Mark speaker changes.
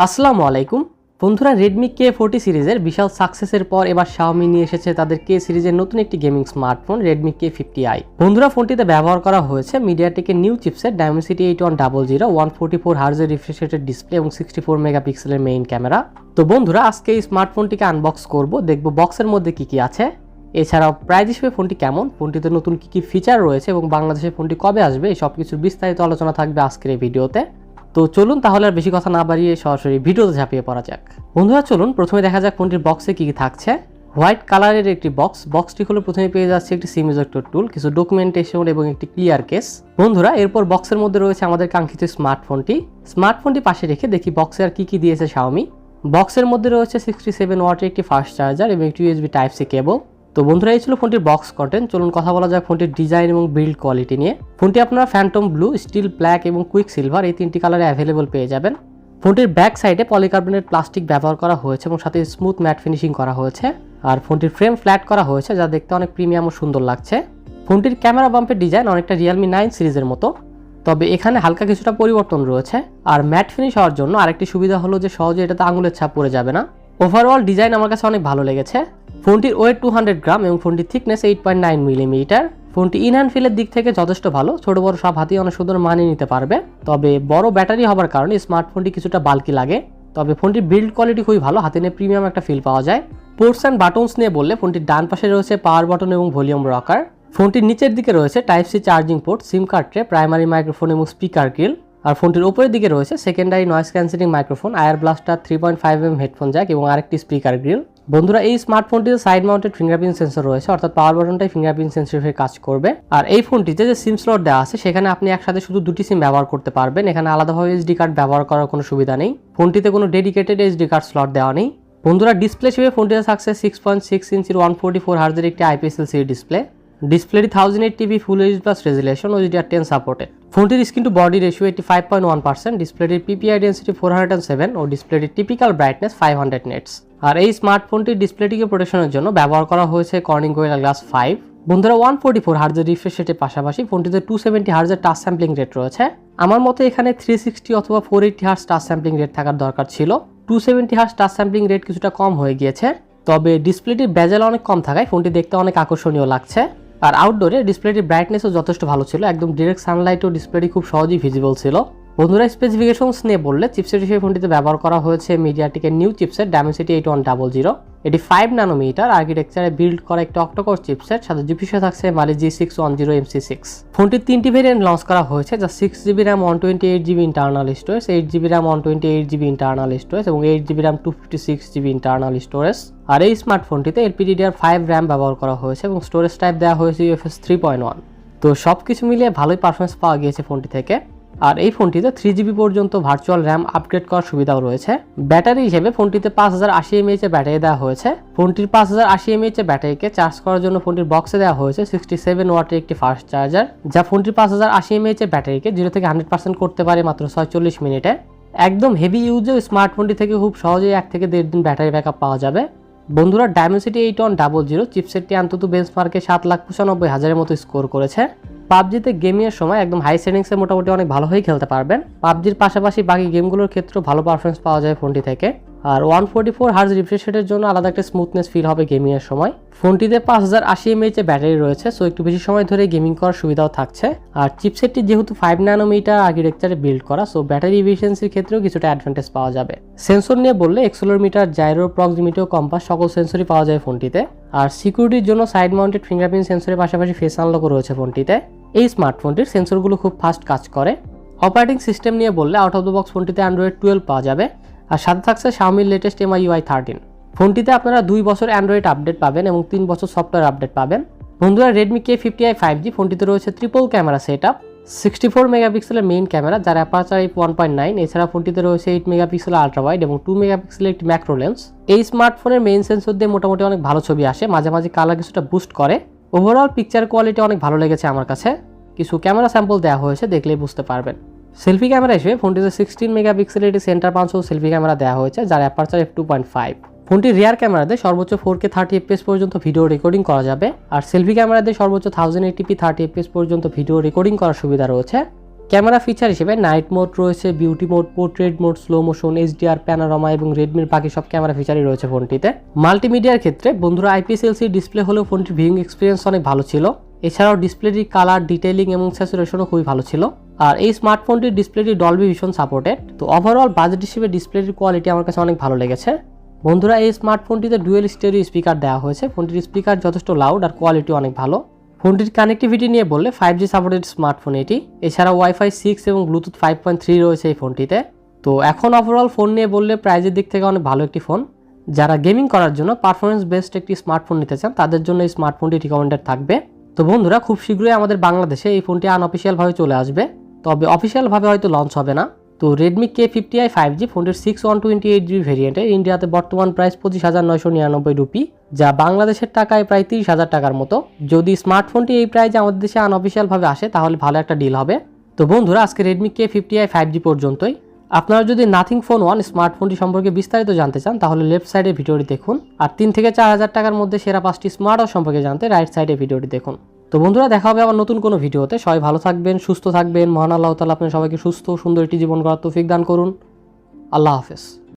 Speaker 1: আসসালামু আলাইকুম বন্ধুরা, Redmi K40 সিরিজের বিশাল সাকসেসের পর এবার Xiaomi নিয়ে এসেছে তাদের K সিরিজের নতুন একটি গেমিং স্মার্টফোন Redmi K50i। বন্ধুরা, ফোনটিতে ব্যবহার করা হয়েছে মিডিয়াটেকের নিউ চিপসেট Dimensity 8100 144 হার্জের রিফ্রেশ রেটের ডিসপ্লে এবং 64 মেগাপিক্সেলের মেইন ক্যামেরা। তো বন্ধুরা, আজকে এই স্মার্টফোনটিকে আনবক্স করব, দেখব বক্সের মধ্যে কি কি আছে, এছাড়াও প্রাইস হিসেবে ফোনটি কেমন, ফোনটিতে নতুন কি কি ফিচার রয়েছে এবং বাংলাদেশে ফোনটি কবে আসবে, এই সব কিছুর বিস্তারিত আলোচনা থাকবে আজকের এই ভিডিওতে। তো চলুন তাহলে আর বেশি কথা না বাড়িয়ে সরাসরি ভিডিওতে ঝাঁপিয়ে পড়া যাক। বন্ধুরা চলুন প্রথমে দেখা যাক ফোনটির বক্সে কি কি থাকছে। হোয়াইট কালারের একটি বক্সটি হলো প্রথমে পেয়ে যাচ্ছে একটি সিম ইজেক্টর টুল, কিছু ডকুমেন্টেশন এবং একটি ক্লিয়ার কেস। বন্ধুরা, এরপর বক্সের মধ্যে রয়েছে আমাদের কাঙ্ক্ষিত স্মার্টফোনটি পাশে রেখে দেখি বক্সে আর কি কি দিয়েছে Xiaomi। বক্সের মধ্যে রয়েছে 67 ওয়াটের একটি ফাস্ট চার্জার এবং একটি USB Type-C কেবল। তো বন্ধুরা, এই ছিল ফোনটির বক্স কন্টেন্ট। চলুন কথা বলা যাক ফোনটির ডিজাইন এবং বিল্ড কোয়ালিটি নিয়ে। ফোনটি আপনারা ফ্যান্টম ব্লু, স্টিল ব্ল্যাক এবং কুইক সিলভার এই তিনটি কালারে অ্যাভেলেবল পেয়ে যাবেন। ফোনটির ব্যাক সাইডে পলিকার্বনেট প্লাস্টিক ব্যবহার করা হয়েছে এবং সাথে স্মুথ ম্যাট ফিনিশিং করা হয়েছে। আর ফোনটির ফ্রেম ফ্ল্যাট করা হয়েছে, যা দেখতে অনেক প্রিমিয়াম ও সুন্দর লাগছে। ফোনটির ক্যামেরা বাম্পের ডিজাইন অনেকটা Realme 9 সিরিজের মতো, তবে এখানে হালকা কিছুটা পরিবর্তন রয়েছে। আর ম্যাট ফিনিশ হওয়ার জন্য আরেকটি সুবিধা হলো যে সহজে এটাতে আঙুলের ছাপ পড়ে যাবে না। ওভারঅল ডিজাইন আমার কাছে অনেক ভালো লেগেছে। ফোনটির ওয়েট 200 গ্রাম এবং ফোনটির থিকনেস 8.9 মিলিমিটার। ফোনটি ইন হ্যান্ড ফিলের দিক থেকে যথেষ্ট ভালো, ছোট বড় সব হাতি অনেক সুন্দর মানিয়ে নিতে পারবে। তবে বড় ব্যাটারি হবার কারণে স্মার্টফোনটি কিছুটা বাল্কি লাগে। তবে ফোনটির বিল্ড কোয়ালিটি খুবই ভালো, হাতে নিয়ে প্রিমিয়াম একটা ফিল পাওয়া যায়। পোর্টস অ্যান্ড বাটনস নিয়ে বললে ফোনটির ডান পাশে রয়েছে পাওয়ার বাটন এবং ভলিউম রকার। ফোনটির নিচের দিকে রয়েছে Type-C চার্জিং পোর্ট, সিম কার্ড ট্রে, প্রাইমারি মাইক্রোফোন এবং স্পিকার গ্রিল। আর ফোনটির উপরের দিকে রয়েছে সেকেন্ডারি নয়েজ ক্যান্সেলিং মাইক্রোফোন, আয়ার ব্লাস্টার, 3.5mm হেডফোন জ্যাক এবং আরেকটি স্পিকার গ্রিল। বন্ধুরা, এই স্মার্টফোনটিতে সাইড মাউন্টেড ফিঙ্গারপ্রিন্ট সেন্সর রয়েছে, অর্থাৎ পাওয়ার বাটনটাই ফিঙ্গারপ্রিন্ট সেন্সর হিসেবে কাজ করবে। আর এই ফোনটিতে যে সিম স্লট দেওয়া আছে সেখানে আপনি একসাথে শুধু দুটি সিম ব্যবহার করতে পারবেন, এখানে আলাদাভাবে SD কার্ড ব্যবহার করার কোনো সুবিধা নেই। ফোনটিতে কোনো ডেডিকেটেড SD কার্ড স্লট দেওয়া নেই। বন্ধুরা, ডিসপ্লে হিসেবে ফোনটিতে থাকছে 6.6 ইঞ্চির 144 হার্জের একটি IPS LCD ডিসপ্লে। ডিসপ্লেটি 1080p full HD plus resolution ও HDR10 সাপোর্টেড। ফোনটির স্ক্রিন টু বডি রেশিও 85.1%, ডিসপ্লেটির PPI ডেন্সিটি 407 ও ডিসপ্লেটির টিপিক্যাল ব্রাইটনেস 500 নেটস। আর এই স্মার্টফোনটির ডিসপ্লেটিকে প্রোটেকশনের জন্য ব্যবহার করা হয়েছে কর্নিং গোরিলা গ্লাস 5। বন্ধুরা, 144 হার্জের রিফ্রেশ রেটের পাশাপাশি ফোনটিতে 270 হার্জের টাচ স্যাম্পলিং রেট রয়েছে। আমার মতে এখানে 360 অথবা 480 হার্জ টাচ স্যাম্পলিং রেট থাকার দরকার ছিল। 270 হার্জ টাচ স্যাম্পলিং রেট কিছুটা কম হয়ে গিয়েছে, তবে ডিসপ্লেটির বেজেল অনেক কম থাকায় ফোনটি দেখতে অনেক আকর্ষণীয় লাগছে। আর আউটডোরে ডিসপ্লেটির ব্রাইটনেসও যথেষ্ট ভালো ছিল, একদম ডিরেক্ট সানলাইটও ডিসপ্লেটি খুব সহজেই ভিজিবল ছিল। বন্ধুরা, স্পেসিফিকেশনস নিয়ে বললে চিপসেট হিসেবে ফোনটিতে ব্যবহার করা হয়েছে মিডিয়াটেকের নিউ চিপসেট Dimensity 8100। এটি 5 ন্যানোমিটার আর্কিটেকচারে বিল্ড করা একটি অক্টোকোর চিপসেট, সাথে জিপিইউ থাকছে Mali G610 MC6। ফোনটির 3টি ভেরিয়েন্ট লঞ্চ করা হয়েছে, যা 6GB RAM 128GB internal storage, 8GB RAM 128GB internal storage এবং 8GB RAM 256GB internal storage. আর এই স্মার্টফোনটিতে LPDDR5 RAM ব্যবহার করা হয়েছে এবং স্টোরেজ টাইপ দেওয়া হয়েছে UFS 3.1। তো সব কিছু মিলিয়ে ভালোই পারফরমেন্স পাওয়া গিয়েছে ফোনটি থেকে। আর এই ফোনটিতে 3GB পর্যন্ত ভার্চুয়াল RAM আপগ্রেড করার সুবিধাও রয়েছে। ব্যাটারি হিসেবে ফোনটিতে 5080 mAh এর ব্যাটারি দেওয়া হয়েছে। ফোনটির 5080 mAh এর ব্যাটারিকে চার্জ করার জন্য ফোনটির বক্সে দেওয়া হয়েছে 67 ওয়াটের একটি ফাস্ট চার্জার, যা ফোনটির 5080 mAh এর ব্যাটারিকে 0 থেকে 100% করতে পারে মাত্র 46 মিনিটে। একদম হেভি ইউজেও স্মার্টফোনটি থেকে খুব সহজেই 1 থেকে 1.5 দিন ব্যাটারি ব্যাকআপ পাওয়া যাবে। বন্ধুরা, Dimensity 8100 চিপসেটটি অন্তত বেঞ্চমার্কে 7,95,000-এর মতো স্কোর করেছে। পাবজিতে গেমিংয়ের সময় একদম হাই সেটিংসে মোটামুটি অনেক ভালোই খেলতে পারবেন। পাবজির পাশাপাশি বাকি গেমগুলোর ক্ষেত্রেও ভালো পারফরমেন্স পাওয়া যায় ফোনটি থেকে। আর 144 হার্জ রিফ্রেশ রেটের জন্য আলাদা একটা স্মুথনেস ফিল হবে গেমিংয়ের সময়। ফোনটিতে 5080 mAh এর ব্যাটারি রয়েছে, সো একটু বেশি সময় ধরে গেমিং করার সুবিধাও থাকছে। আর চিপসেটটি যেহেতু 5 ন্যানোমিটার আর্কিটেকচারে বিল্ড করা, সো ব্যাটারি এফিসিয়েন্সির ক্ষেত্রেও কিছুটা অ্যাডভান্টেজ পাওয়া যাবে। সেন্সর নিয়ে বললে অ্যাক্সেলেরোমিটার, জাইরো, প্রক্সিমিটি ও কম্পাস সকল সেন্সরই পাওয়া যায় ফোনটিতে। আর সিকিউরিটির জন্য সাইড মাউন্টেড ফিঙ্গারপ্রিন্ট সেন্সরের পাশাপাশি ফেস আনলকও রয়েছে ফোনটিতে। এই স্মার্টফোনটির সেন্সরগুলো খুব ফাস্ট কাজ করে। অপারেটিং সিস্টেম নিয়ে বললে আউট অফ দ্য বক্স ফোনটিতে Android 12 পাওয়া যাবে, আর সাথে থাকছে Xiaomi লেটেস্ট MIUI 13। ফোনটিতে আপনারা 2 বছর অ্যান্ড্রয়েড আপডেট পাবেন এবং 3 বছর সফটওয়্যার আপডেট পাবেন। বন্ধুরা, Redmi K50i 5G ফোনটিতে রয়েছে ট্রিপল ক্যামেরা সেটআপ, 64 মেগাপিক্সেলের মেইন ক্যামেরা যার অ্যাপারচার 1.9। এছাড়া ফোনটিতে রয়েছে 8 মেগাপিক্সেলের আলট্রা ওয়াইড এবং 2 মেগাপিক্সেলের একটি ম্যাক্রো লেন্স। এই স্মার্টফোনের মেইন সেন্সর দিয়ে মোটামুটি অনেক ভালো ছবি আসে, মাঝে মাঝে কালার কিছুটা বুস্ট করে। ওভারঅল পিকচার কোয়ালিটি অনেক ভালো লেগেছে আমার কাছে। কিছু ক্যামেরা স্যাম্পল দেওয়া হয়েছে, দেখলেই বুঝতে পারবেন। সেলফি ক্যামেরা হিসেবে ফোনটিতে 16 মেগাপিক্সেলের একটি সেন্টার পাঞ্চ সেলফি ক্যামেরা দেওয়া হয়েছে, যার অ্যাপারচার f2.5। ফোনটির রিয়ার ক্যামেরাতে সর্বোচ্চ 4K 30 fps পর্যন্ত ভিডিও রেকর্ডিং করা যাবে, আর সেলফি ক্যামেরাতে সর্বোচ্চ 1080p 30 fps পর্যন্ত ভিডিও রেকর্ডিং করার সুবিধা রয়েছে। ক্যামেরা ফিচার হিসেবে নাইট মোড রয়েছে, beauty mode, portrait mode, slow motion, HDR, panorama এবং রেডমির বাকি সব ক্যামেরা ফিচারই রয়েছে ফোনটিতে। মাল্টিমিডিয়ার ক্ষেত্রে বন্ধুরা IPS LCD ডিসপ্লে হলেও ফোনটির ভিউইং এক্সপিরিয়েন্স অনেক ভালো ছিল। এছাড়াও ডিসপ্লেটির কালার, ডিটেইলিং এবং স্যাচুরেশনও খুবই ভালো ছিল। আর এই স্মার্টফোনটির ডিসপ্লেটি ডলবি ভিশন সাপোর্টেড। তো ওভারঅল বাজেট হিসেবে ডিসপ্লেটির কোয়ালিটি আমার কাছে অনেক ভালো লেগেছে। বন্ধুরা এই স্মার্টফোনটিতে ডুয়েল স্টেরিও স্পিকার দেওয়া হয়েছে। ফোনটির স্পিকার যথেষ্ট লাউড আর কোয়ালিটি অনেক ভালো। ফোনটির কানেক্টিভিটি নিয়ে বললে 5G সাপোর্টেড স্মার্টফোন এটি। এছাড়া ওয়াইফাই 6 এবং ব্লুটুথ 5.3 রয়েছে এই ফোনটিতে। তো এখন ওভারঅল ফোন নিয়ে বললে প্রাইজের দিক থেকে অনেক ভালো একটি ফোন। যারা গেমিং করার জন্য পারফরমেন্স বেসড একটি স্মার্টফোন নিতে চান তাদের জন্য এই স্মার্টফোনটি রিকমেন্ডেড থাকবে। তো বন্ধুরা খুব শীঘ্রই আমাদের বাংলাদেশে এই ফোনটি আনঅফিসিয়ালভাবে চলে আসবে, তবে অফিসিয়ালভাবে হয়তো লঞ্চ হবে না। তো Redmi K50i 5G ফোনটির 6128GB ভেরিয়েন্টের ইন্ডিয়াতে বর্তমান প্রাইস 25,999 রুপি, যা বাংলাদেশের টাকায় প্রায় 30,000 টাকার মতো। যদি স্মার্টফোনটি এই প্রাইজে আমাদের দেশে আনঅফিসিয়ালভাবে আসে তাহলে ভালো একটা ডিল হবে। তো বন্ধুরা আজকে Redmi K50i 5G পর্যন্তই। আপনারা যদি নাথিং ফোন 1 স্মার্টফোনটি সম্পর্কে বিস্তারিত জানতে চান তাহলে লেফট সাইডে ভিডিওটি দেখুন, আর 3 থেকে 4,000 টাকার মধ্যে সেরা 5টি স্মার্ট ওয়াচ সম্পর্কে জানতে রাইট সাইডে ভিডিওটি দেখুন। তো বন্ধুরা দেখা হবে আবার নতুন কোনো ভিডিওতে। সবাই ভালো থাকবেন, সুস্থ থাকবেন। মহান আল্লাহ তাআলা আপনাদের সবাইকে সুস্থ সুন্দর একটি জীবন গড়ার তৌফিক দান করুন। আল্লাহ হাফেজ।